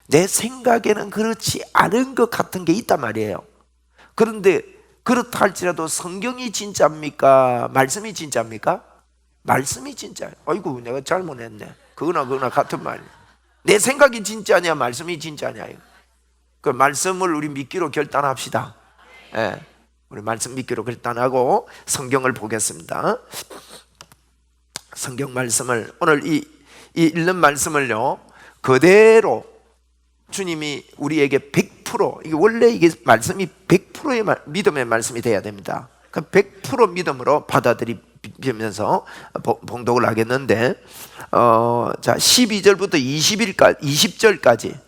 내 생각에는 그렇지 않은 것 같은 게 있단 말이에요. 그런데 그렇다 할지라도 성경이 진짜입니까? 말씀이 진짜입니까? 말씀이 진짜예요. 아이고 내가 잘못했네. 그거나 같은 말이에요. 내 생각이 진짜냐 말씀이 진짜냐. 그 말씀을 우리 믿기로 결단합시다. 예, 우리 말씀 믿기로 결단하고 성경을 보겠습니다. 성경 말씀을 오늘 이 읽는 말씀을요 그대로 주님이 우리에게 100% 이게 원래 이게 말씀이 100%의 믿음의 말씀이 돼야 됩니다. 그 100% 믿음으로 받아들이면서 봉독을 하겠는데, 자 12절부터 20절까지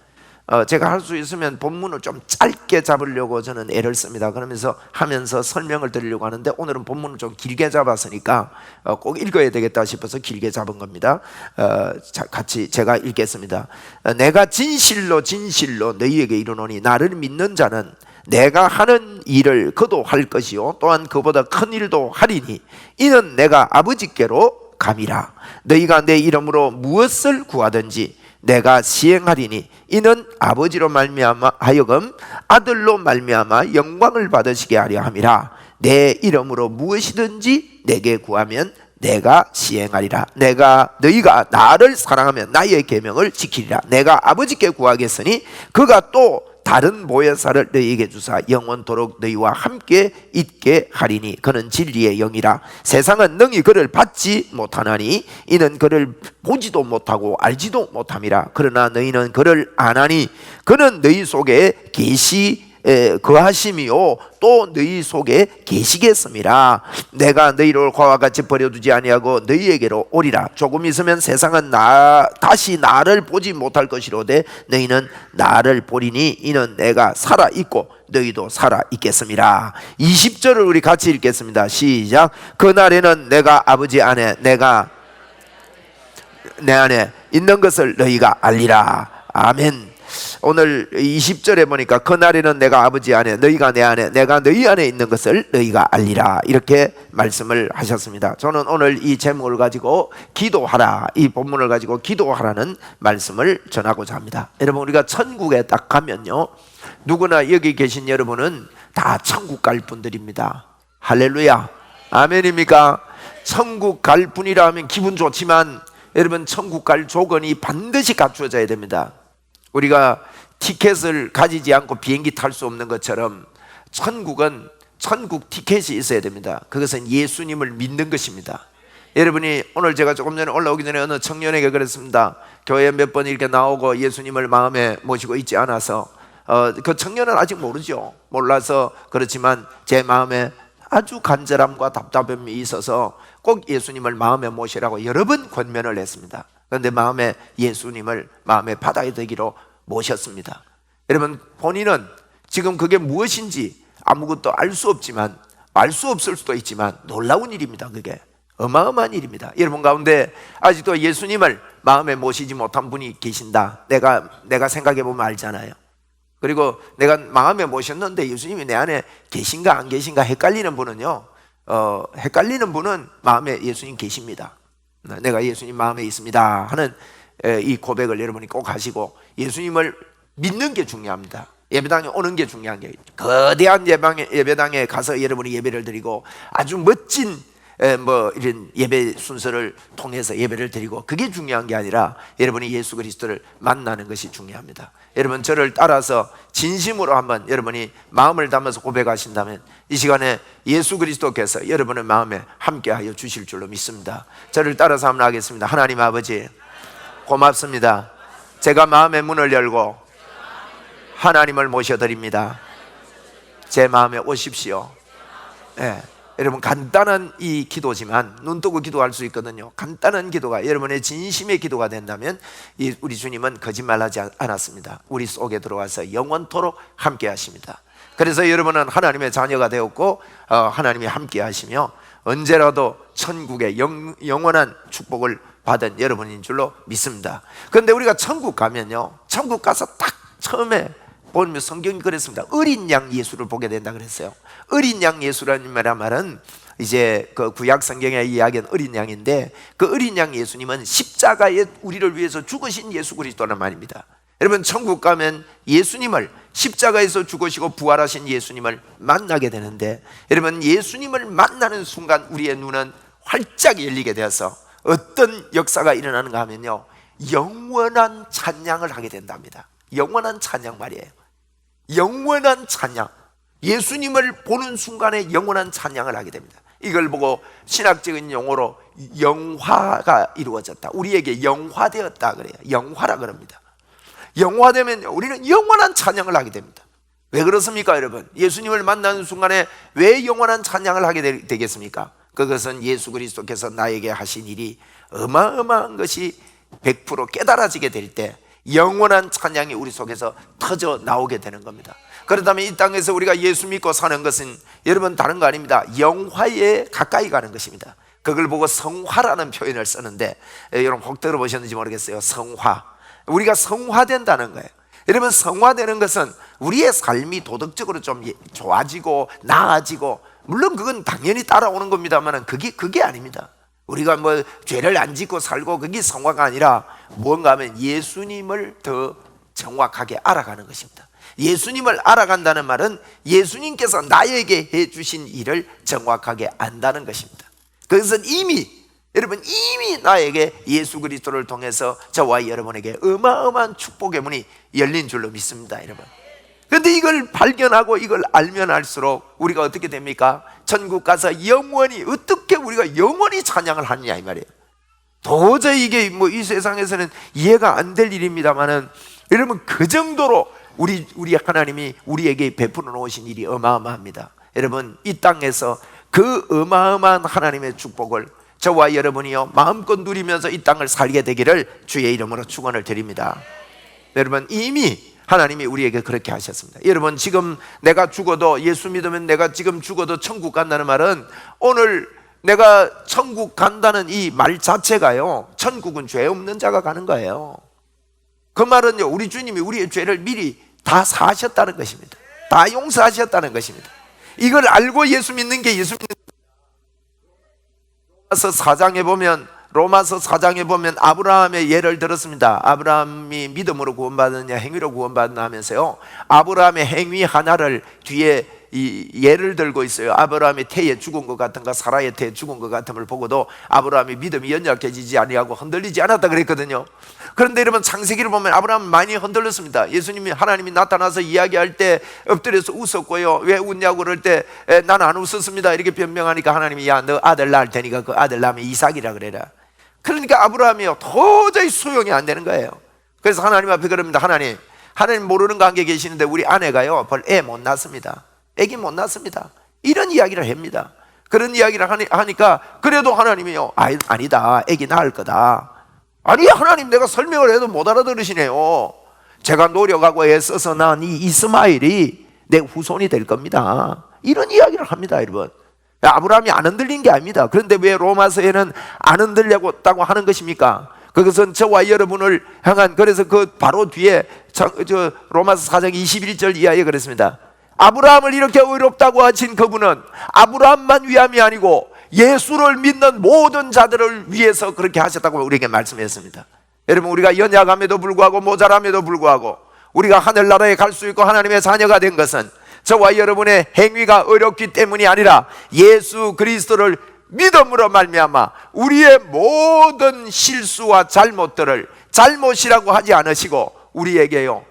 제가 할 수 있으면 본문을 좀 짧게 잡으려고 저는 애를 씁니다. 그러면서 하면서 설명을 드리려고 하는데 오늘은 본문을 좀 길게 잡았으니까 꼭 읽어야 되겠다 싶어서 길게 잡은 겁니다. 같이 제가 읽겠습니다. 내가 진실로 너희에게 이르노니 나를 믿는 자는 내가 하는 일을 그도 할 것이요 또한 그보다 큰 일도 하리니 이는 내가 아버지께로 감이라. 너희가 내 이름으로 무엇을 구하든지 내가 시행하리니 이는 아버지로 말미암아 하여금 아들로 말미암아 영광을 받으시게 하려 함이라. 내 이름으로 무엇이든지 내게 구하면 내가 시행하리라. 너희가 나를 사랑하면 나의 계명을 지키리라. 내가 아버지께 구하겠으니 그가 또 다른 보혜사를 너희에게 주사 영원토록 너희와 함께 있게 하리니 그는 진리의 영이라. 세상은 능히 그를 받지 못하나니 이는 그를 보지도 못하고 알지도 못함이라. 그러나 너희는 그를 아나니 그는 너희 속에 거하심이요 또 너희 속에 계시겠음이라. 내가 너희를 과와 같이 버려두지 아니하고 너희에게로 오리라. 조금 있으면 세상은 다시 나를 보지 못할 것이로되 너희는 나를 보리니 이는 내가 살아있고 너희도 살아있겠음이라. 20절을 우리 같이 읽겠습니다. 시작. 그날에는 내가 아버지 안에 내 안에 있는 것을 너희가 알리라. 아멘. 오늘 20절에 보니까 그날에는 내가 아버지 안에 너희가 내 안에 내가 너희 안에 있는 것을 너희가 알리라 이렇게 말씀을 하셨습니다. 저는 오늘 이 제목을 가지고 기도하라, 이 본문을 가지고 기도하라는 말씀을 전하고자 합니다. 여러분 우리가 천국에 딱 가면요 누구나 여기 계신 여러분은 다 천국 갈 분들입니다. 할렐루야 아멘입니까? 천국 갈 분이라 하면 기분 좋지만 여러분 천국 갈 조건이 반드시 갖추어져야 됩니다. 우리가 티켓을 가지지 않고 비행기 탈 수 없는 것처럼 천국은 천국 티켓이 있어야 됩니다. 그것은 예수님을 믿는 것입니다. 여러분이 오늘 제가 조금 전에 올라오기 전에 어느 청년에게 그랬습니다. 교회 몇 번 이렇게 나오고 예수님을 마음에 모시고 있지 않아서 그 청년은 아직 모르죠. 몰라서 그렇지만 제 마음에 아주 간절함과 답답함이 있어서 꼭 예수님을 마음에 모시라고 여러 번 권면을 했습니다. 그런데 마음에 예수님을 마음에 받아들이기로 모셨습니다. 여러분 본인은 지금 그게 무엇인지 아무것도 알 수 없지만 알 수 없을 수도 있지만 놀라운 일입니다. 그게 어마어마한 일입니다. 여러분 가운데 아직도 예수님을 마음에 모시지 못한 분이 계신다. 내가 생각해 보면 알잖아요. 그리고 내가 마음에 모셨는데 예수님이 내 안에 계신가 안 계신가 헷갈리는 분은요 헷갈리는 분은 마음에 예수님 계십니다. 내가 예수님 마음에 있습니다 하는 이 고백을 여러분이 꼭 하시고 예수님을 믿는 게 중요합니다. 예배당에 오는 게 중요한 게 거대한 예배당에 가서 여러분이 예배를 드리고 아주 멋진 이런 예배 순서를 통해서 예배를 드리고 그게 중요한 게 아니라 여러분이 예수 그리스도를 만나는 것이 중요합니다. 여러분 저를 따라서 진심으로 한번 여러분이 마음을 담아서 고백하신다면 이 시간에 예수 그리스도께서 여러분의 마음에 함께하여 주실 줄로 믿습니다. 저를 따라서 한번 하겠습니다. 하나님 아버지 고맙습니다. 제가 마음의 문을 열고 하나님을 모셔드립니다. 제 마음에 오십시오. 네. 여러분 간단한 이 기도지만 눈 뜨고 기도할 수 있거든요. 간단한 기도가 여러분의 진심의 기도가 된다면 우리 주님은 거짓말하지 않았습니다. 우리 속에 들어와서 영원토록 함께 하십니다. 그래서 여러분은 하나님의 자녀가 되었고 하나님이 함께 하시며 언제라도 천국의 영원한 축복을 받은 여러분인 줄로 믿습니다. 그런데 우리가 천국 가면요 천국 가서 딱 처음에 보면 성경이 그랬습니다. 어린 양 예수를 보게 된다 그랬어요. 어린 양 예수라는 말은 이제 그 구약 성경에 이야기한 어린 양인데 그 어린 양 예수님은 십자가에 우리를 위해서 죽으신 예수 그리스도란 말입니다. 여러분, 천국 가면 예수님을, 십자가에서 죽으시고 부활하신 예수님을 만나게 되는데, 여러분, 예수님을 만나는 순간 우리의 눈은 활짝 열리게 되어서 어떤 역사가 일어나는가 하면요, 영원한 찬양을 하게 된답니다. 영원한 찬양 말이에요. 영원한 찬양. 예수님을 보는 순간에 영원한 찬양을 하게 됩니다. 이걸 보고 신학적인 용어로 영화가 이루어졌다, 우리에게 영화되었다 그래요. 영화라 그럽니다. 영화되면 우리는 영원한 찬양을 하게 됩니다. 왜 그렇습니까 여러분? 예수님을 만나는 순간에 왜 영원한 찬양을 하게 되겠습니까? 그것은 예수 그리스도께서 나에게 하신 일이 어마어마한 것이 100% 깨달아지게 될 때 영원한 찬양이 우리 속에서 터져 나오게 되는 겁니다. 그렇다면 이 땅에서 우리가 예수 믿고 사는 것은 여러분 다른 거 아닙니다. 영화에 가까이 가는 것입니다. 그걸 보고 성화라는 표현을 쓰는데, 여러분 혹 들어보셨는지 모르겠어요. 성화. 우리가 성화된다는 거예요. 여러분, 성화되는 것은 우리의 삶이 도덕적으로 좀 좋아지고 나아지고, 물론 그건 당연히 따라오는 겁니다만 그게 아닙니다. 우리가 뭐 죄를 안 짓고 살고 그게 성화가 아니라 뭔가 하면 예수님을 더 정확하게 알아가는 것입니다. 예수님을 알아간다는 말은 예수님께서 나에게 해주신 일을 정확하게 안다는 것입니다. 그것은 여러분 이미 나에게 예수 그리스도를 통해서 저와 여러분에게 어마어마한 축복의 문이 열린 줄로 믿습니다, 여러분. 그런데 이걸 발견하고 이걸 알면 알수록 우리가 어떻게 됩니까? 천국 가서 영원히, 어떻게 우리가 영원히 찬양을 하느냐 이 말이에요. 도저히 이게 뭐 이 세상에서는 이해가 안 될 일입니다만은, 여러분 그 정도로 우리 하나님이 우리에게 베풀어 놓으신 일이 어마어마합니다. 여러분, 이 땅에서 그 어마어마한 하나님의 축복을 저와 여러분이요 마음껏 누리면서 이 땅을 살게 되기를 주의 이름으로 축원을 드립니다. 여러분, 이미 하나님이 우리에게 그렇게 하셨습니다. 여러분, 지금 내가 죽어도, 예수 믿으면 내가 지금 죽어도 천국 간다는 말은, 오늘 내가 천국 간다는 이 말 자체가요, 천국은 죄 없는 자가 가는 거예요. 그 말은요, 우리 주님이 우리의 죄를 미리 다 사하셨다는 것입니다. 다 용서하셨다는 것입니다. 이걸 알고 예수 믿는 게 예수 믿는 로마서 4장에 보면 아브라함의 예를 들었습니다. 아브라함이 믿음으로 구원받느냐 행위로 받느냐 하면서요, 아브라함의 행위 하나를 뒤에 이 예를 들고 있어요. 아브라함이 태에 죽은 것 같은가, 사라의 태에 죽은 것 같음을 보고도 아브라함이 믿음이 연약해지지 아니하고 흔들리지 않았다 그랬거든요. 그런데 여러분, 창세기를 보면 아브라함은 많이 흔들렸습니다. 예수님이, 하나님이 나타나서 이야기할 때 엎드려서 웃었고요. 왜 웃냐고 그럴 때 나는 안 웃었습니다 이렇게 변명하니까 하나님이, 야, 너 아들 낳을 테니까 그 아들 낳으면 이삭이라 그래라. 그러니까 아브라함이요 도저히 수용이 안 되는 거예요. 그래서 하나님 앞에 그럽니다. 하나님 모르는 관계에 계시는데 우리 아내가요 애 못 낳습니다. 애기 못 낳습니다. 이런 이야기를 합니다. 그런 이야기를 하니까 그래도 하나님이요, 아니다, 애기 낳을 거다. 아니, 하나님, 내가 설명을 해도 못 알아들으시네요. 제가 노력하고 애써서 낳은 이 이스마엘이 내 후손이 될 겁니다. 이런 이야기를 합니다, 여러분. 아브라함이 안 흔들린 게 아닙니다. 그런데 왜 로마서에는 안 흔들렸다고 하는 것입니까? 그것은 저와 여러분을 향한, 그래서 그 바로 뒤에 로마서 4장 21절 이하에 그랬습니다. 아브라함을 이렇게 의롭다고 하신 그분은 아브라함만 위함이 아니고 예수를 믿는 모든 자들을 위해서 그렇게 하셨다고 우리에게 말씀했습니다. 여러분, 우리가 연약함에도 불구하고 모자람에도 불구하고 우리가 하늘나라에 갈 수 있고 하나님의 자녀가 된 것은 저와 여러분의 행위가 어렵기 때문이 아니라 예수 그리스도를 믿음으로 말미암아 우리의 모든 실수와 잘못들을 잘못이라고 하지 않으시고 우리에게요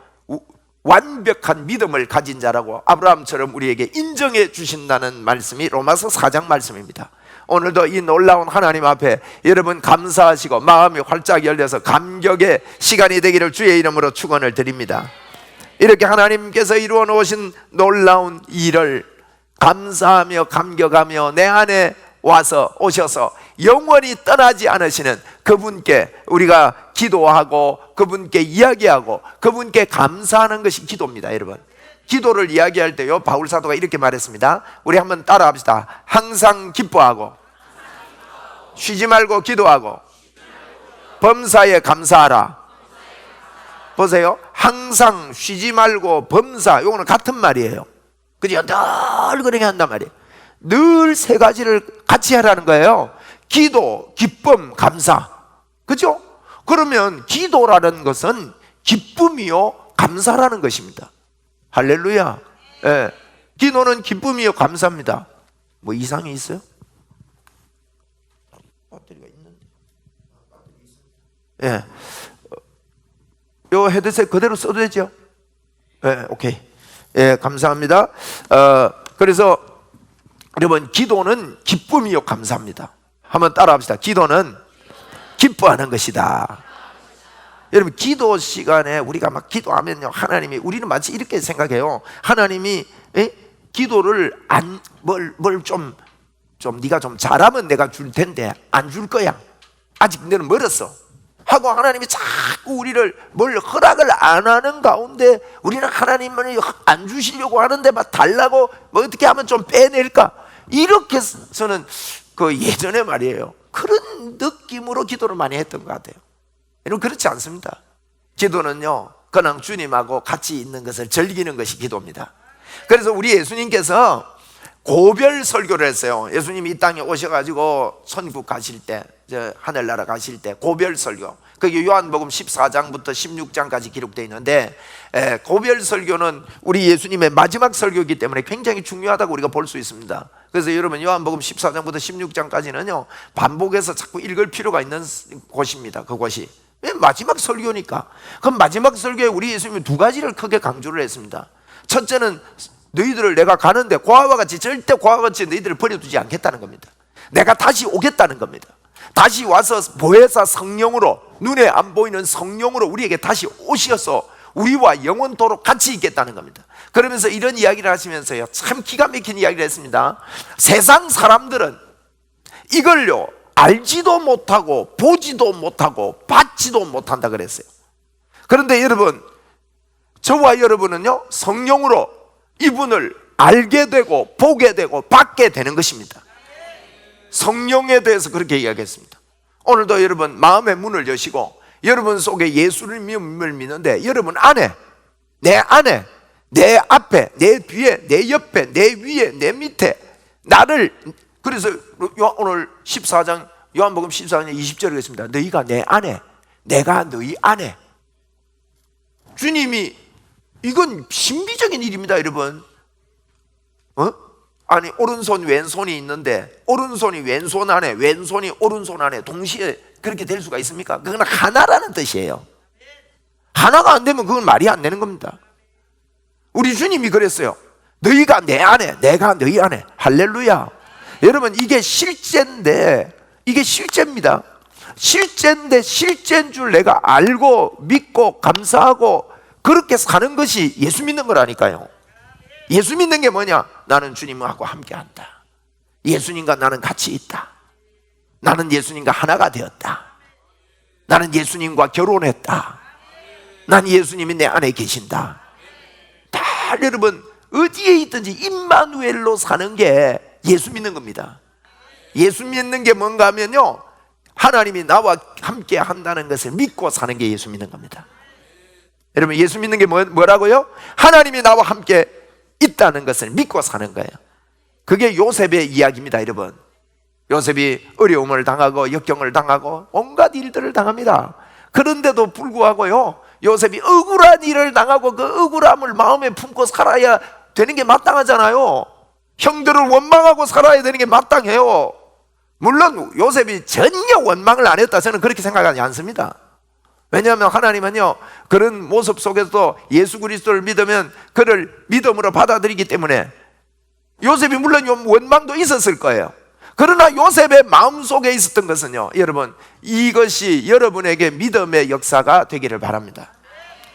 완벽한 믿음을 가진 자라고 아브라함처럼 우리에게 인정해 주신다는 말씀이 로마서 4장 말씀입니다. 오늘도 이 놀라운 하나님 앞에 여러분 감사하시고 마음이 활짝 열려서 감격의 시간이 되기를 주의 이름으로 축원을 드립니다. 이렇게 하나님께서 이루어 놓으신 놀라운 일을 감사하며 감격하며 내 안에 오셔서 영원히 떠나지 않으시는 그분께 우리가 기도하고 그분께 이야기하고 그분께 감사하는 것이 기도입니다. 여러분, 기도를 이야기할 때요 바울 사도가 이렇게 말했습니다. 우리 한번 따라 합시다. 항상 기뻐하고 쉬지 말고 기도하고 범사에 감사하라. 보세요, 항상 쉬지 말고 범사, 요거는 같은 말이에요. 그죠? 늘 그렇게 한단 말이에요. 늘 세 가지를 같이 하라는 거예요. 기도, 기쁨, 감사. 그죠? 그러면 기도라는 것은 기쁨이요 감사라는 것입니다. 할렐루야. 예. 기도는 기쁨이요 감사입니다. 뭐 이상이 있어요? 배터리가 있는데. 예. 요 헤드셋 그대로 써도 되죠? 예, 오케이. 예, 감사합니다. 그래서 여러분, 기도는 기쁨이요 감사합니다. 한번 따라합시다. 기도는 기뻐하는 것이다. 여러분, 기도 시간에 우리가 막 기도하면요, 하나님이, 우리는 마치 이렇게 생각해요. 하나님이 기도를 네가 좀 잘하면 내가 줄 텐데 안 줄 거야. 아직 너는 멀었어. 하고 하나님이 자꾸 우리를 뭘 허락을 안 하는 가운데 우리는 하나님을 안 주시려고 하는데 막 달라고 뭐 어떻게 하면 좀 빼낼까? 이렇게 저는 그 예전에 말이에요, 그런 느낌으로 기도를 많이 했던 것 같아요. 여러분, 그렇지 않습니다. 기도는요, 그냥 주님하고 같이 있는 것을 즐기는 것이 기도입니다. 그래서 우리 예수님께서 고별 설교를 했어요. 예수님이 이 땅에 오셔가지고 천국 가실 때, 하늘나라 가실 때 고별 설교, 그게 요한복음 14장부터 16장까지 기록되어 있는데, 고별 설교는 우리 예수님의 마지막 설교이기 때문에 굉장히 중요하다고 우리가 볼 수 있습니다. 그래서 여러분, 요한복음 14장부터 16장까지는요 반복해서 자꾸 읽을 필요가 있는 곳입니다. 그곳이 마지막 설교니까. 그럼 마지막 설교에 우리 예수님이 두 가지를 크게 강조를 했습니다. 첫째는 너희들을 내가 가는데 고아와 같이, 절대 고아와 같이 너희들을 버려두지 않겠다는 겁니다. 내가 다시 오겠다는 겁니다. 다시 와서 보혜사 성령으로, 눈에 안 보이는 성령으로 우리에게 다시 오셔서 우리와 영원토록 같이 있겠다는 겁니다. 그러면서 이런 이야기를 하시면서요, 참 기가 막힌 이야기를 했습니다. 세상 사람들은 이걸요 알지도 못하고 보지도 못하고 받지도 못한다 그랬어요. 그런데 여러분, 저와 여러분은요 성령으로 이분을 알게 되고 보게 되고 받게 되는 것입니다. 성령에 대해서 그렇게 이야기했습니다. 오늘도 여러분 마음의 문을 여시고 여러분 속에 예수님을 믿는데, 여러분 안에, 내 안에, 내 앞에, 내 뒤에, 내 옆에, 내 위에, 내 밑에 나를, 그래서 오늘 14장, 요한복음 14장 20절에 있습니다. 너희가 내 안에, 내가 너희 안에. 주님이, 이건 신비적인 일입니다, 여러분. 아니, 오른손 왼손이 있는데 오른손이 왼손 안에, 왼손이 오른손 안에 동시에 그렇게 될 수가 있습니까? 그건 하나라는 뜻이에요. 하나가 안 되면 그건 말이 안 되는 겁니다. 우리 주님이 그랬어요. 너희가 내 안에, 내가 너희 안에. 할렐루야. 여러분, 이게 실제인데, 이게 실제입니다. 실제인데 실제인 줄 내가 알고 믿고 감사하고 그렇게 사는 것이 예수 믿는 거라니까요. 예수 믿는 게 뭐냐? 나는 주님하고 함께 한다. 예수님과 나는 같이 있다. 나는 예수님과 하나가 되었다. 나는 예수님과 결혼했다. 난 예수님이 내 안에 계신다. 다 여러분, 어디에 있든지 임마누엘로 사는 게 예수 믿는 겁니다. 예수 믿는 게 뭔가 하면요, 하나님이 나와 함께 한다는 것을 믿고 사는 게 예수 믿는 겁니다. 여러분, 예수 믿는 게 뭐라고요? 하나님이 나와 함께 있다는 것을 믿고 사는 거예요. 그게 요셉의 이야기입니다, 여러분. 요셉이 어려움을 당하고 역경을 당하고 온갖 일들을 당합니다. 그런데도 불구하고요, 요셉이 억울한 일을 당하고 그 억울함을 마음에 품고 살아야 되는 게 마땅하잖아요. 형들을 원망하고 살아야 되는 게 마땅해요. 물론 요셉이 전혀 원망을 안 했다, 저는 그렇게 생각하지 않습니다. 왜냐하면 하나님은요, 그런 모습 속에서도 예수 그리스도를 믿으면 그를 믿음으로 받아들이기 때문에 요셉이 물론 원망도 있었을 거예요. 그러나 요셉의 마음속에 있었던 것은요, 여러분, 이것이 여러분에게 믿음의 역사가 되기를 바랍니다.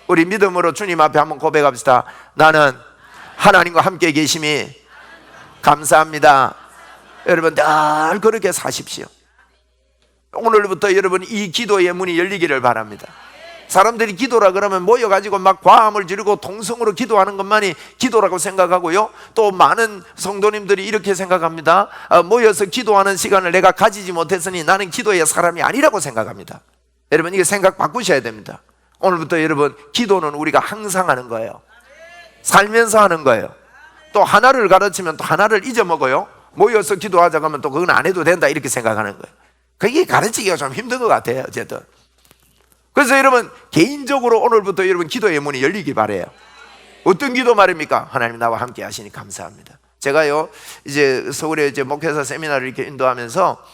우리 믿음으로 주님 앞에 한번 고백합시다. 나는 하나님과 함께 계심이 감사합니다. 여러분, 늘 그렇게 사십시오. 오늘부터 여러분 이 기도의 문이 열리기를 바랍니다. 사람들이 기도라 그러면 모여가지고 막 과함을 지르고 통성으로 기도하는 것만이 기도라고 생각하고요, 또 많은 성도님들이 이렇게 생각합니다. 모여서 기도하는 시간을 내가 가지지 못했으니 나는 기도의 사람이 아니라고 생각합니다. 여러분, 이거 생각 바꾸셔야 됩니다. 오늘부터 여러분, 기도는 우리가 항상 하는 거예요. 살면서 하는 거예요. 또 하나를 가르치면 또 하나를 잊어먹어요. 모여서 기도하자고 하면 또 그건 안 해도 된다, 이렇게 생각하는 거예요. 그게 가르치기가 좀 힘든 것 같아요. 어쨌든 그래서 여러분 개인적으로 오늘부터 여러분 기도의 문이 열리기 바래요. 어떤 기도 말입니까? 하나님 나와 함께 하시니 감사합니다. 제가요 이제 서울에 이제 목회자 세미나를 이렇게 인도하면서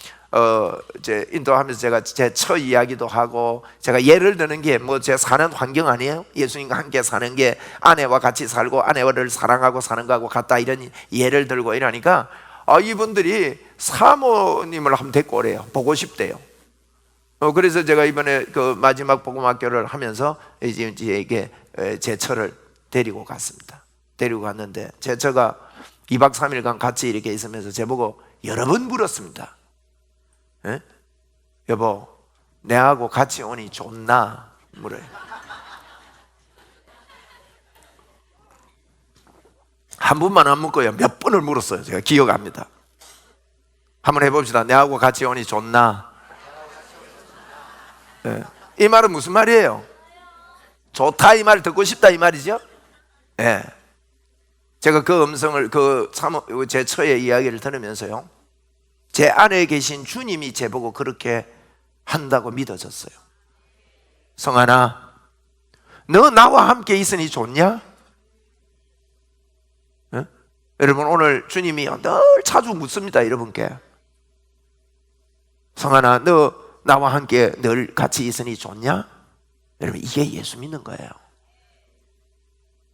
이제 인도하면서 제가 제 처 이야기도 하고, 제가 예를 드는 게 뭐 제가 사는 환경 아니에요? 예수님과 함께 사는 게 아내와 같이 살고 아내를 사랑하고 사는 거하고 같다, 이런 예를 들고 이러니까 이분들이 사모님을 한번 데리고 오래요. 보고 싶대요. 그래서 제가 이번에 그 마지막 복음학교를 하면서 이제 이게 제 처를 데리고 갔습니다. 데리고 갔는데 제 처가 2박 3일간 같이 이렇게 있으면서 저보고 여러 번 물었습니다. 에? 여보, 내하고 같이 오니 좋나? 물어요. 한 번만 안 묻고요, 몇 번을 물었어요. 제가 기억합니다. 한번 해봅시다. 내하고 같이 오니 좋나? 예. 이 말은 무슨 말이에요? 좋다 이 말, 듣고 싶다 이 말이죠. 예. 제가 그 음성을 제 처의 이야기를 들으면서요, 제 안에 계신 주님이 제보고 그렇게 한다고 믿어졌어요. 성환아, 너 나와 함께 있으니 좋냐? 예? 여러분 오늘 주님이 늘 자주 묻습니다. 여러분께, 성환아, 너 나와 함께 늘 같이 있으니 좋냐? 여러분 이게 예수 믿는 거예요.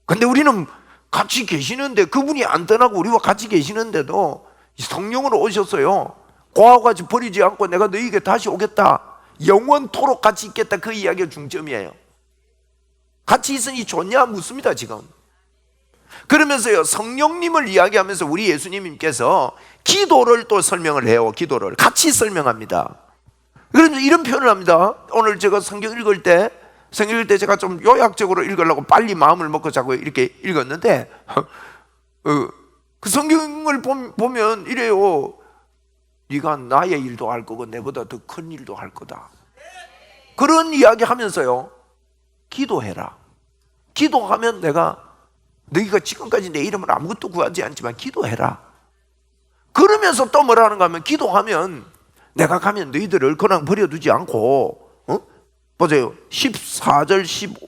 근데 우리는 같이 계시는데, 그분이 안 떠나고 우리와 같이 계시는데도 성령으로 오셨어요. 고아와 같이 버리지 않고 내가 너희에게 다시 오겠다, 영원토록 같이 있겠다, 그 이야기가 중점이에요. 같이 있으니 좋냐 묻습니다 지금. 그러면서요 성령님을 이야기하면서 우리 예수님께서 기도를 또 설명을 해요. 기도를 같이 설명합니다. 그러면서 이런 표현을 합니다. 오늘 제가 성경 읽을 때 제가 좀 요약적으로 읽으려고 빨리 마음을 먹고 자꾸 이렇게 읽었는데 그 성경을 보면 이래요. 네가 나의 일도 할 거고 내보다 더 큰 일도 할 거다, 그런 이야기 하면서요 기도해라. 기도하면 내가 너희가 지금까지 내 이름을 아무것도 구하지 않지만 기도해라. 그러면서 또 뭐라는가 하면, 기도하면 내가 가면 너희들을 그냥 버려두지 않고, 보세요. 14절,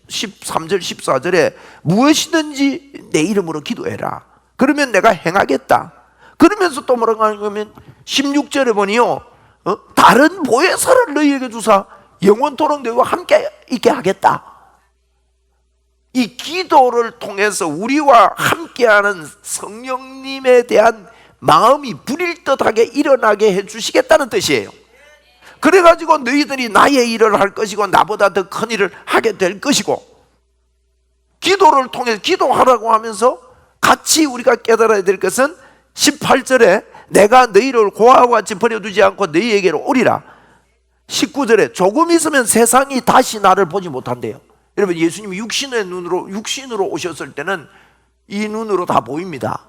13절, 14절에 무엇이든지 내 이름으로 기도해라. 그러면 내가 행하겠다. 그러면서 또 뭐라고 하냐면 16절에 보니요, 다른 보혜사를 너희에게 주사 영원토록 너희와 함께 있게 하겠다. 이 기도를 통해서 우리와 함께하는 성령님에 대한 마음이 불일 듯하게 일어나게 해주시겠다는 뜻이에요. 그래가지고 너희들이 나의 일을 할 것이고 나보다 더 큰 일을 하게 될 것이고, 기도를 통해서 기도하라고 하면서 같이 우리가 깨달아야 될 것은 18절에 내가 너희를 고아와 같이 버려두지 않고 너희에게로 오리라. 19절에 조금 있으면 세상이 다시 나를 보지 못한대요. 여러분 예수님이 육신으로 오셨을 때는 이 눈으로 다 보입니다.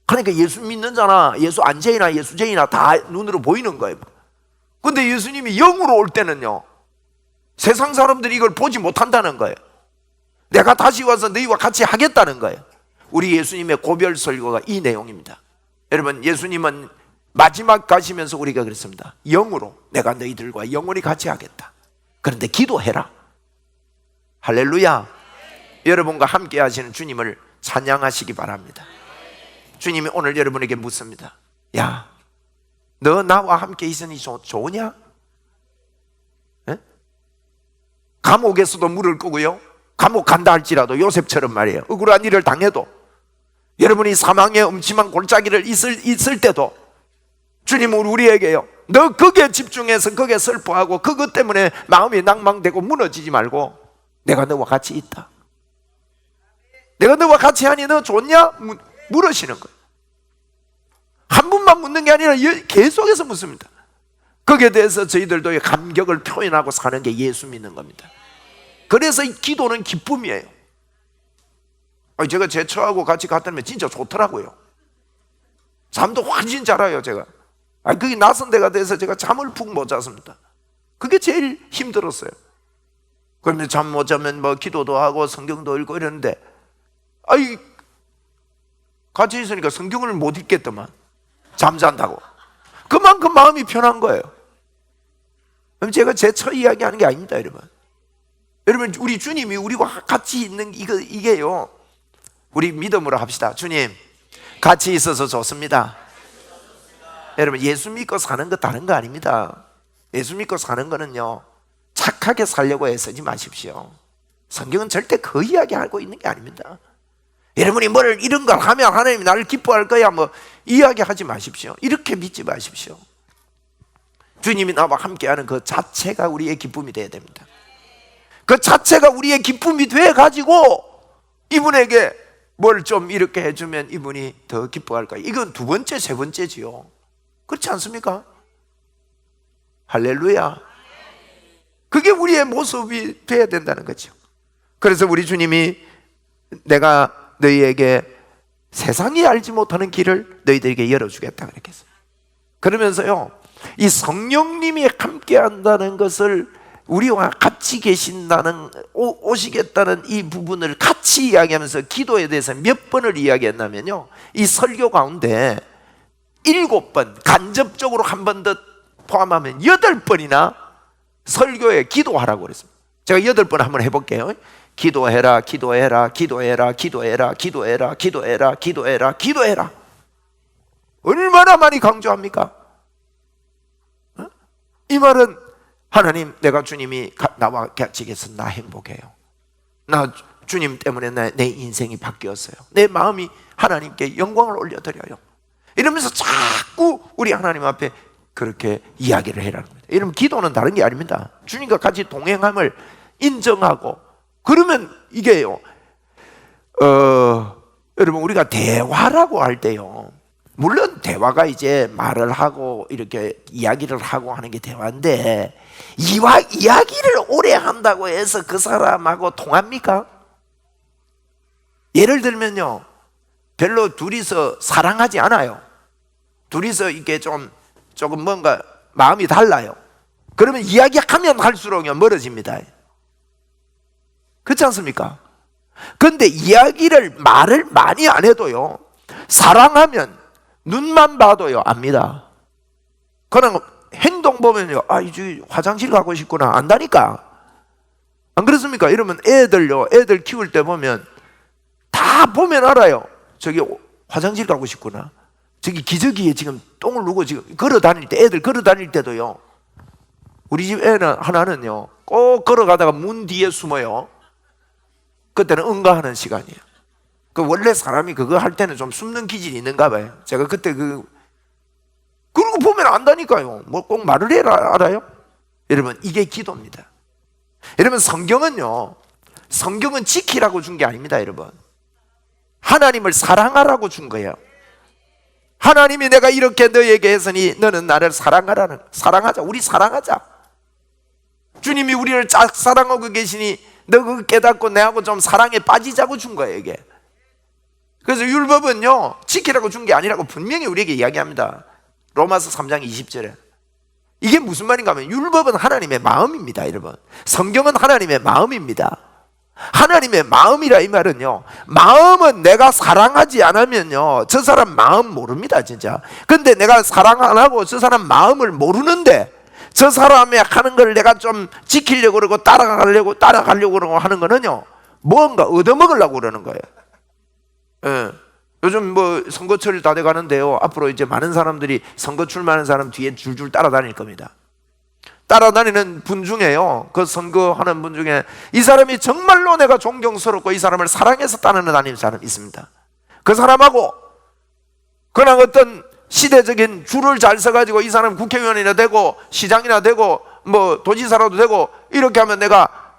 그러니까 예수 믿는 자나 예수 안죄이나 예수죄이나 다 눈으로 보이는 거예요. 근데 예수님이 영으로 올 때는요, 세상 사람들이 이걸 보지 못한다는 거예요. 내가 다시 와서 너희와 같이 하겠다는 거예요. 우리 예수님의 고별 설교가 이 내용입니다. 여러분 예수님은 마지막 가시면서 우리가 그랬습니다. 영으로 내가 너희들과 영원히 같이 하겠다. 그런데 기도해라. 할렐루야. 여러분과 함께 하시는 주님을 찬양하시기 바랍니다. 주님이 오늘 여러분에게 묻습니다. 야, 너 나와 함께 있으니 좋으냐? 에? 감옥에서도 물을 끄고요, 감옥 간다 할지라도 요셉처럼 말이에요, 억울한 일을 당해도, 여러분이 사망의 음침한 골짜기를 있을 때도 주님은 우리에게요, 너 거기에 집중해서 거기에 슬퍼하고 그것 때문에 마음이 낭망되고 무너지지 말고 내가 너와 같이 있다. 내가 너와 같이 하니 너 좋냐? 물으시는 거예요. 한 분만 묻는 게 아니라 계속해서 묻습니다. 거기에 대해서 저희들도 감격을 표현하고 사는 게 예수 믿는 겁니다. 그래서 이 기도는 기쁨이에요. 제가 제 처하고 같이 갔다면 진짜 좋더라고요. 잠도 훨씬 잘 와요. 제가 그게 낯선 데가 돼서 제가 잠을 푹 못 잤습니다. 그게 제일 힘들었어요. 그런데 잠 못 자면 뭐 기도도 하고 성경도 읽고 이러는데 같이 있으니까 성경을 못 읽겠더만, 잠잔다고. 그만큼 마음이 편한 거예요. 제가 제 처 이야기하는 게 아닙니다, 여러분. 여러분, 우리 주님이 우리와 같이 있는 이게요, 우리 믿음으로 합시다. 주님, 같이 있어서 좋습니다. 여러분, 예수 믿고 사는 거 다른 거 아닙니다. 예수 믿고 사는 거는요, 착하게 살려고 애쓰지 마십시오. 성경은 절대 그 이야기 하고 있는 게 아닙니다. 여러분이 뭘 이런 걸 하면 하나님이 나를 기뻐할 거야 뭐 이야기하지 마십시오. 이렇게 믿지 마십시오. 주님이 나와 함께하는 그 자체가 우리의 기쁨이 되어야 됩니다. 그 자체가 우리의 기쁨이 돼가지고 이분에게 뭘 좀 이렇게 해주면 이분이 더 기뻐할 거야. 이건 두 번째, 세 번째지요. 그렇지 않습니까? 할렐루야. 그게 우리의 모습이 돼야 된다는 거죠. 그래서 우리 주님이 내가 너희에게 세상이 알지 못하는 길을 너희들에게 열어주겠다 그렇게 했어요. 그러면서요, 이 성령님이 함께 한다는 것을 우리와 같이 계신다는, 오시겠다는 이 부분을 같이 이야기하면서 기도에 대해서 몇 번을 이야기했냐면요, 이 설교 가운데 7번, 간접적으로 한 번 더 포함하면 8번이나 설교에 기도하라고 그랬습니다. 제가 8번 한번 해볼게요. 기도해라, 기도해라, 기도해라, 기도해라, 기도해라, 기도해라, 기도해라, 기도해라. 얼마나 많이 강조합니까? 이 말은 하나님, 내가 주님이 나와 같이 계셔서 나 행복해요. 나 주님 때문에 내 인생이 바뀌었어요. 내 마음이 하나님께 영광을 올려드려요. 이러면서 자꾸 우리 하나님 앞에 그렇게 이야기를 해라는 겁니다. 이러면 기도는 다른 게 아닙니다. 주님과 같이 동행함을 인정하고, 그러면 이게요, 여러분, 우리가 대화라고 할 때요, 물론 대화가 이제 말을 하고 이렇게 이야기를 하고 하는 게 대화인데, 이야기를 오래 한다고 해서 그 사람하고 통합니까? 예를 들면요, 별로 둘이서 사랑하지 않아요. 둘이서 이게 조금 뭔가 마음이 달라요. 그러면 이야기하면 할수록 멀어집니다. 그렇지 않습니까? 그런데 말을 많이 안 해도요, 사랑하면 눈만 봐도요 압니다. 그냥 행동 보면요, 아, 이제 화장실 가고 싶구나 안다니까. 안 그렇습니까? 이러면 애들 키울 때 보면 다 보면 알아요. 저기 화장실 가고 싶구나. 저기 기저귀에 지금 똥을 누고 지금 걸어 다닐 때, 애들 걸어 다닐 때도요, 우리 집 애는 하나는요, 꼭 걸어가다가 문 뒤에 숨어요. 그때는 응가하는 시간이에요. 원래 사람이 그거 할 때는 좀 숨는 기질이 있는가 봐요. 제가 그때 그러고 보면 안다니까요. 뭐 꼭 말을 해라 알아요? 여러분, 이게 기도입니다. 여러분, 성경은 지키라고 준 게 아닙니다. 여러분, 하나님을 사랑하라고 준 거예요. 하나님이 내가 이렇게 너에게 했으니 너는 나를 사랑하자. 우리 사랑하자. 주님이 우리를 짝 사랑하고 계시니 너 그거 깨닫고 내하고 좀 사랑에 빠지자고 준 거예요, 이게. 그래서 율법은요, 지키라고 준 게 아니라고 분명히 우리에게 이야기합니다. 로마서 3장 20절에. 이게 무슨 말인가 하면, 율법은 하나님의 마음입니다, 여러분. 성경은 하나님의 마음입니다. 하나님의 마음이라 이 말은요, 마음은 내가 사랑하지 않으면요, 저 사람 마음 모릅니다, 진짜. 근데 내가 사랑 안 하고 저 사람 마음을 모르는데, 저 사람이 하는 걸 내가 좀 지키려고 그러고 따라가려고 그러고 하는 거는요, 뭔가 얻어먹으려고 그러는 거예요. 예. 요즘 뭐 선거철이 다 돼가는데요, 앞으로 이제 많은 사람들이 선거 출마하는 사람 뒤에 줄줄 따라다닐 겁니다. 따라다니는 분 중에요, 그 선거하는 분 중에 이 사람이 정말로 내가 존경스럽고 이 사람을 사랑해서 따라다니는 사람이 있습니다. 그 사람하고 그냥 어떤 시대적인 줄을 잘 서가지고 이 사람 국회의원이나 되고 시장이나 되고 뭐 도지사라도 되고 이렇게 하면 내가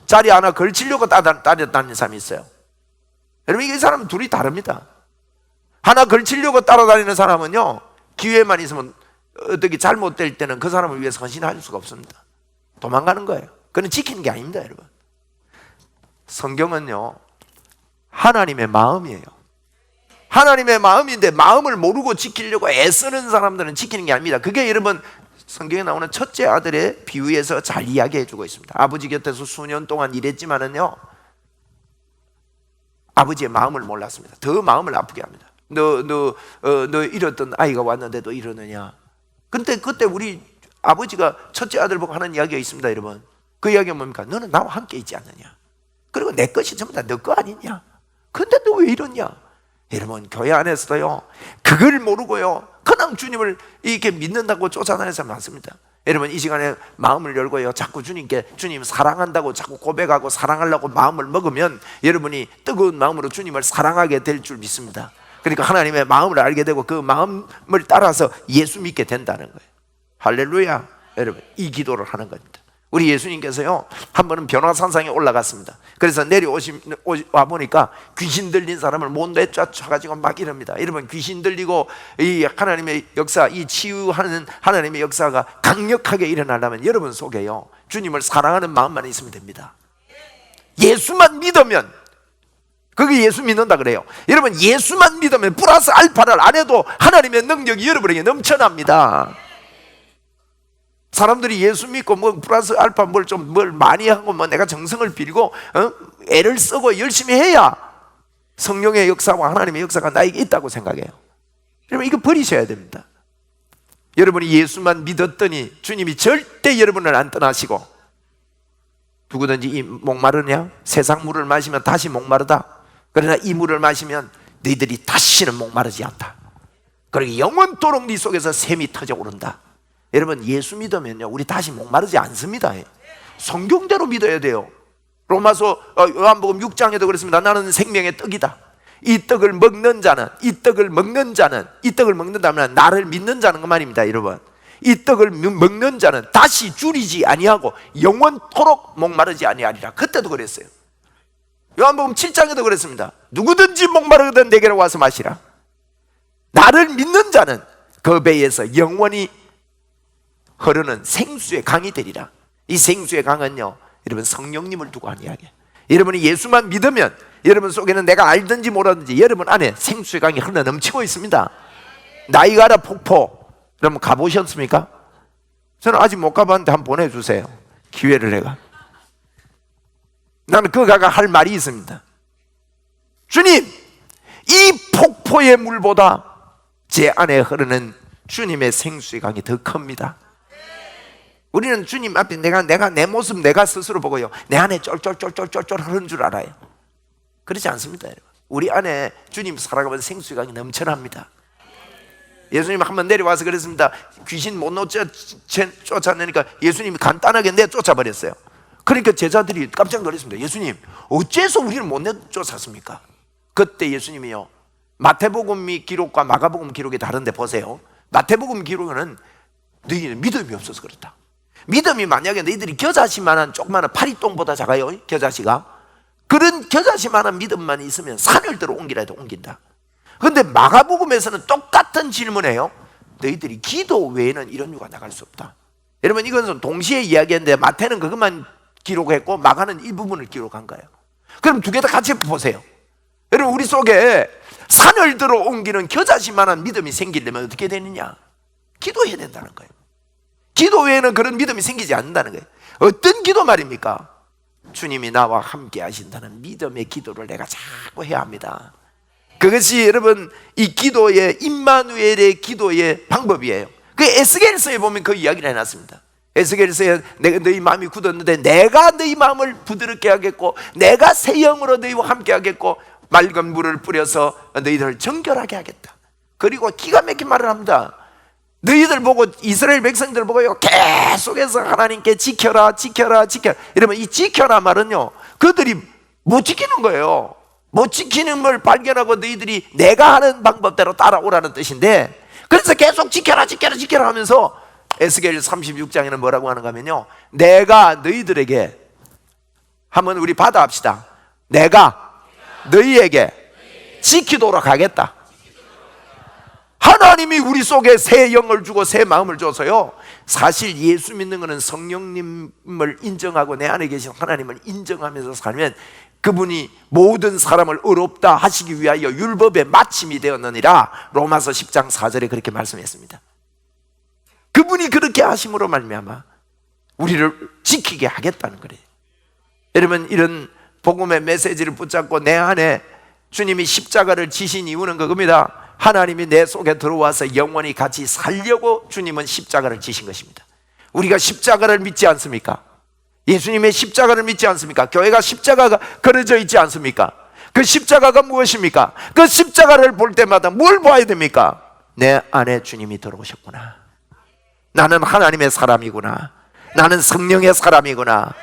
자리 하나 걸치려고 따라다니는 사람이 있어요. 여러분, 이 사람은 둘이 다릅니다. 하나 걸치려고 따라다니는 사람은요, 기회만 있으면 어떻게 잘못될 때는 그 사람을 위해서 헌신할 수가 없습니다. 도망가는 거예요. 그건 지키는 게 아닙니다, 여러분. 성경은요, 하나님의 마음이에요. 하나님의 마음인데 마음을 모르고 지키려고 애쓰는 사람들은 지키는 게 아닙니다. 그게 여러분, 성경에 나오는 첫째 아들의 비유에서 잘 이야기해 주고 있습니다. 아버지 곁에서 수년 동안 일했지만은요, 아버지의 마음을 몰랐습니다. 더 마음을 아프게 합니다. 너 잃었던 아이가 왔는데도 이러느냐. 근데 그때 우리 아버지가 첫째 아들 보고 하는 이야기가 있습니다, 여러분. 그 이야기가 뭡니까? 너는 나와 함께 있지 않느냐? 그리고 내 것이 전부 다 너 거 아니냐? 근데 너 왜 이러냐? 여러분, 교회 안에서도요, 그걸 모르고요, 그냥 주님을 이렇게 믿는다고 쫓아다니는 사람 많습니다. 여러분, 이 시간에 마음을 열고요, 자꾸 주님께 주님 사랑한다고 자꾸 고백하고 사랑하려고 마음을 먹으면 여러분이 뜨거운 마음으로 주님을 사랑하게 될 줄 믿습니다. 그러니까 하나님의 마음을 알게 되고 그 마음을 따라서 예수 믿게 된다는 거예요. 할렐루야. 여러분, 이 기도를 하는 겁니다. 우리 예수님께서요, 한 번은 변화산상에 올라갔습니다. 그래서 내려와 보니까 귀신 들린 사람을 못 내쫓아가지고 막 이럽니다. 여러분, 귀신 들리고 이 하나님의 역사, 이 치유하는 하나님의 역사가 강력하게 일어나려면 여러분 속에요, 주님을 사랑하는 마음만 있으면 됩니다. 예수만 믿으면, 그게 예수 믿는다 그래요. 여러분, 예수만 믿으면 플러스 알파를 안 해도 하나님의 능력이 여러분에게 넘쳐납니다. 사람들이 예수 믿고 뭐 플러스 알파 뭘 많이 하고 뭐 내가 정성을 빌고 애를 쓰고 열심히 해야 성령의 역사와 하나님의 역사가 나에게 있다고 생각해요. 여러분, 이거 버리셔야 됩니다. 여러분이 예수만 믿었더니 주님이 절대 여러분을 안 떠나시고, 누구든지 이 목마르냐? 세상 물을 마시면 다시 목마르다. 그러나 이 물을 마시면 너희들이 다시는 목마르지 않다. 그러기 영원토록 네 속에서 샘이 터져 오른다. 여러분, 예수 믿으면요, 우리 다시 목마르지 않습니다. 성경대로 믿어야 돼요. 로마서 요한복음 6장에도 그랬습니다. 나는 생명의 떡이다. 이 떡을 먹는 자는, 이 떡을 먹는다면 나를 믿는 자는 그 말입니다. 여러분, 이 떡을 먹는 자는 다시 줄이지 아니하고 영원토록 목마르지 아니하리라. 그때도 그랬어요. 요한복음 7장에도 그랬습니다. 누구든지 목마르거든 내게로 와서 마시라. 나를 믿는 자는 그 배에서 영원히 흐르는 생수의 강이 되리라. 이 생수의 강은요, 여러분, 성령님을 두고 하는 이야기예요. 여러분이 예수만 믿으면 여러분 속에는 내가 알든지 모르든지 여러분 안에 생수의 강이 흘러 넘치고 있습니다. 나이가라 폭포, 여러분 가보셨습니까? 저는 아직 못 가봤는데 한번 보내주세요. 기회를 내가. 나는 그 가가 할 말이 있습니다. 주님, 이 폭포의 물보다 제 안에 흐르는 주님의 생수의 강이 더 큽니다. 우리는 주님 앞에 내가 내 모습 내가 스스로 보고요, 내 안에 쫄쫄쫄쫄쫄쫄 흐르는 줄 알아요. 그렇지 않습니다. 여러분, 우리 안에 주님 살아가면 생수의 강이 넘쳐납니다. 예수님 한번 내려와서 그랬습니다. 귀신 못 쫓아내니까 예수님이 간단하게 내쫓아버렸어요. 그러니까 제자들이 깜짝 놀랐습니다. 예수님, 어째서 우리를 못 내쫓았습니까? 그때 예수님이요, 마태복음 기록과 마가복음 기록이 다른데 보세요. 마태복음 기록은 너희는 믿음이 없어서 그렇다. 믿음이 만약에 너희들이 겨자씨만한 조그마한 파리똥보다 작아요, 겨자씨가. 그런 겨자씨만한 믿음만 있으면 산을 들어 옮기라 해도 옮긴다. 그런데 마가복음에서는 똑같은 질문이에요. 너희들이 기도 외에는 이런 유가 나갈 수 없다. 여러분, 이것은 동시에 이야기했는데 마태는 그것만 기록했고 마가는 일부분을 기록한 거예요. 그럼 두 개 다 같이 보세요. 여러분, 우리 속에 산을 들어 옮기는 겨자씨만한 믿음이 생기려면 어떻게 되느냐? 기도해야 된다는 거예요. 기도 외에는 그런 믿음이 생기지 않는다는 거예요. 어떤 기도 말입니까? 주님이 나와 함께 하신다는 믿음의 기도를 내가 자꾸 해야 합니다. 그것이 여러분 이 기도의 임마누엘의 기도의 방법이에요. 그 에스겔서에 보면 그 이야기를 해놨습니다. 에스겔서에 너희 마음이 굳었는데 내가 너희 마음을 부드럽게 하겠고 내가 새 영으로 너희와 함께 하겠고 맑은 물을 뿌려서 너희들을 정결하게 하겠다. 그리고 기가 막힌 말을 합니다. 너희들 보고, 이스라엘 백성들 보고요, 계속해서 하나님께 지켜라 지켜라 지켜라. 여러분, 이 지켜라 말은요, 그들이 못 지키는 거예요. 못 지키는 걸 발견하고 너희들이 내가 하는 방법대로 따라오라는 뜻인데, 그래서 계속 지켜라 지켜라 지켜라 하면서 에스겔 36장에는 뭐라고 하는가 하면요, 내가 너희들에게, 한번 우리 받아합시다. 내가 너희에게 지키도록 하겠다. 하나님이 우리 속에 새 영을 주고 새 마음을 줘서요, 사실 예수 믿는 것은 성령님을 인정하고 내 안에 계신 하나님을 인정하면서 살면 그분이 모든 사람을 의롭다 하시기 위하여 율법의 마침이 되었느니라. 로마서 10장 4절에 그렇게 말씀했습니다. 그분이 그렇게 하심으로 말미암아 우리를 지키게 하겠다는 거예요. 여러분, 이런 복음의 메시지를 붙잡고 내 안에 주님이 십자가를 지신 이유는 그겁니다. 하나님이 내 속에 들어와서 영원히 같이 살려고 주님은 십자가를 지신 것입니다. 우리가 십자가를 믿지 않습니까? 예수님의 십자가를 믿지 않습니까? 교회가 십자가가 그려져 있지 않습니까? 그 십자가가 무엇입니까? 그 십자가를 볼 때마다 뭘 봐야 됩니까? 내 안에 주님이 들어오셨구나. 나는 하나님의 사람이구나. 나는 성령의 사람이구나.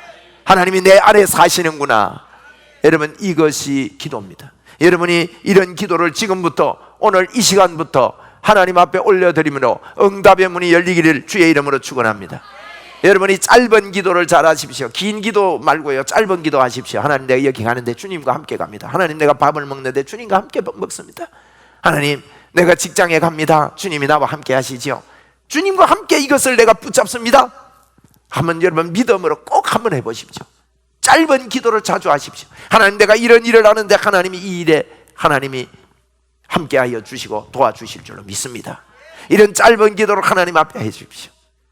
하나님이 내 안에 사시는구나. 여러분, 이것이 기도입니다. 여러분이 이런 기도를 지금부터, 오늘 이 시간부터 하나님 앞에 올려드리므로 응답의 문이 열리기를 주의 이름으로 축원합니다. 여러분이 짧은 기도를 잘 하십시오. 긴 기도 말고요, 짧은 기도 하십시오. 하나님, 내가 여기 가는데 주님과 함께 갑니다. 하나님, 내가 밥을 먹는데 주님과 함께 먹습니다. 하나님, 내가 직장에 갑니다. 주님이 나와 함께 하시죠. 주님과 함께 이것을 내가 붙잡습니다. 한번 여러분 믿음으로 꼭 한번 해보십시오. 짧은 기도를 자주 하십시오. 하나님, 내가 이런 일을 하는데 하나님이 이 일에 하나님이 함께하여 주시고 도와주실 줄로 믿습니다. 이런 짧은 기도를 하나님 앞에 해주십시오.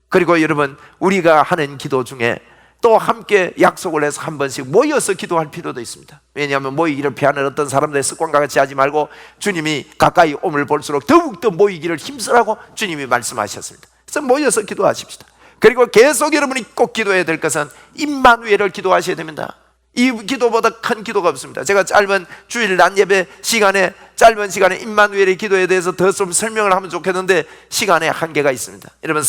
그리고 여러분, 우리가 하는 기도 중에 또 함께 약속을 해서 한 번씩 모여서 기도할 필요도 있습니다. 왜냐하면 모이기를 피하는 어떤 사람들의 습관과 같이 하지 말고 주님이 가까이 오물 볼수록 더욱더 모이기를 힘쓰라고 주님이 말씀하셨습니다. 그래서 모여서 기도하십시다. 그리고 계속 여러분이 꼭 기도해야 될 것은 임마누엘을 기도하셔야 됩니다. 이 기도보다 큰 기도가 없습니다. 제가 짧은 주일 낮 예배 시간에, 짧은 시간에 임마누엘의 기도에 대해서 더 좀 설명을 하면 좋겠는데 시간에 한계가 있습니다. 여러분,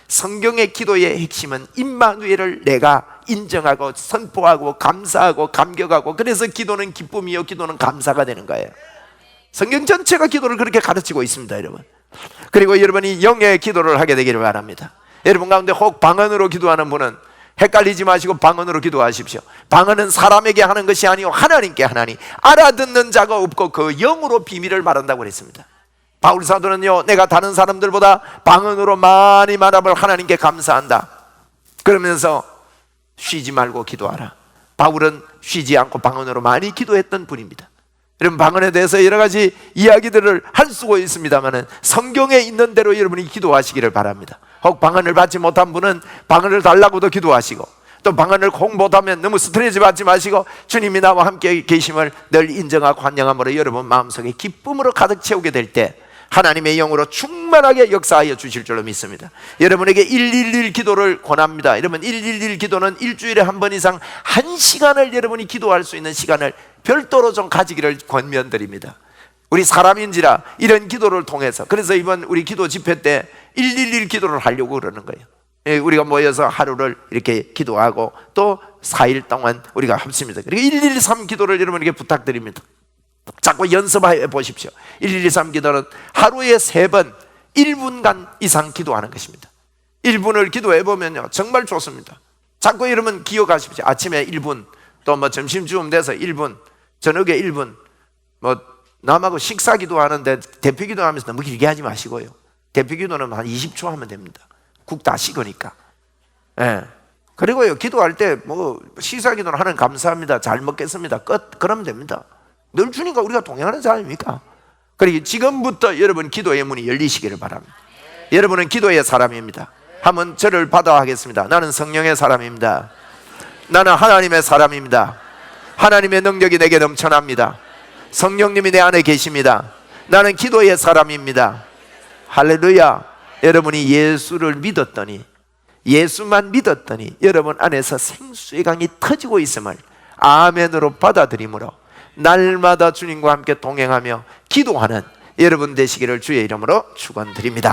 성경의 기도의 핵심은 임마누엘을 내가 인정하고 선포하고 감사하고 감격하고, 그래서 기도는 기쁨이요 기도는 감사가 되는 거예요. 성경 전체가 기도를 그렇게 가르치고 있습니다, 여러분. 그리고 여러분이 영의 기도를 하게 되기를 바랍니다. 여러분 가운데 혹 방언으로 기도하는 분은 헷갈리지 마시고 방언으로 기도하십시오. 방언은 사람에게 하는 것이 아니요 하나님께 하나니 알아듣는 자가 없고 그 영으로 비밀을 말한다고 그랬습니다. 바울 사도는요, 내가 다른 사람들보다 방언으로 많이 말함을 하나님께 감사한다 그러면서 쉬지 말고 기도하라. 바울은 쉬지 않고 방언으로 많이 기도했던 분입니다. 여러분, 방언에 대해서 여러 가지 이야기들을 할 수가 있습니다만 성경에 있는 대로 여러분이 기도하시기를 바랍니다. 혹 방언을 받지 못한 분은 방언을 달라고도 기도하시고, 또 방언을 꼭 못하면 너무 스트레스 받지 마시고 주님이 나와 함께 계심을 늘 인정하고 환영함으로 여러분 마음속에 기쁨으로 가득 채우게 될 때 하나님의 영으로 충만하게 역사하여 주실 줄로 믿습니다. 여러분에게 111 기도를 권합니다. 여러분, 111 기도는 일주일에 한 번 이상 1시간을 여러분이 기도할 수 있는 시간을 별도로 좀 가지기를 권면드립니다. 우리 사람인지라 이런 기도를 통해서, 그래서 이번 우리 기도 집회 때 111 기도를 하려고 그러는 거예요. 우리가 모여서 하루를 이렇게 기도하고 또 4일 동안 우리가 합심니다. 그리고 113 기도를 여러분에게 부탁드립니다. 자꾸 연습해 보십시오. 113 기도는 하루에 3번 1분간 이상 기도하는 것입니다. 1분을 기도해 보면요 정말 좋습니다. 자꾸 여러분 기억하십시오. 아침에 1분, 또 뭐 점심쯤 돼서 1분, 저녁에 1분, 뭐 남하고 식사 기도하는데 대표 기도하면서 너무 길게 하지 마시고요. 대표 기도는 한 20초 하면 됩니다. 국 다 식으니까. 예. 그리고요, 기도할 때 뭐 식사 기도는 하나님 감사합니다, 잘 먹겠습니다, 끝. 그러면 됩니다. 늘 주님과 우리가 동행하는 사람입니까? 그리고 지금부터 여러분 기도의 문이 열리시기를 바랍니다. 여러분은 기도의 사람입니다. 한번 저를 받아 하겠습니다. 나는 성령의 사람입니다. 나는 하나님의 사람입니다. 하나님의 능력이 내게 넘쳐납니다. 성령님이 내 안에 계십니다. 나는 기도의 사람입니다. 할렐루야. 여러분이 예수를 믿었더니, 예수만 믿었더니 여러분 안에서 생수의 강이 터지고 있음을 아멘으로 받아들이므로 날마다 주님과 함께 동행하며 기도하는 여러분 되시기를 주의 이름으로 축원드립니다.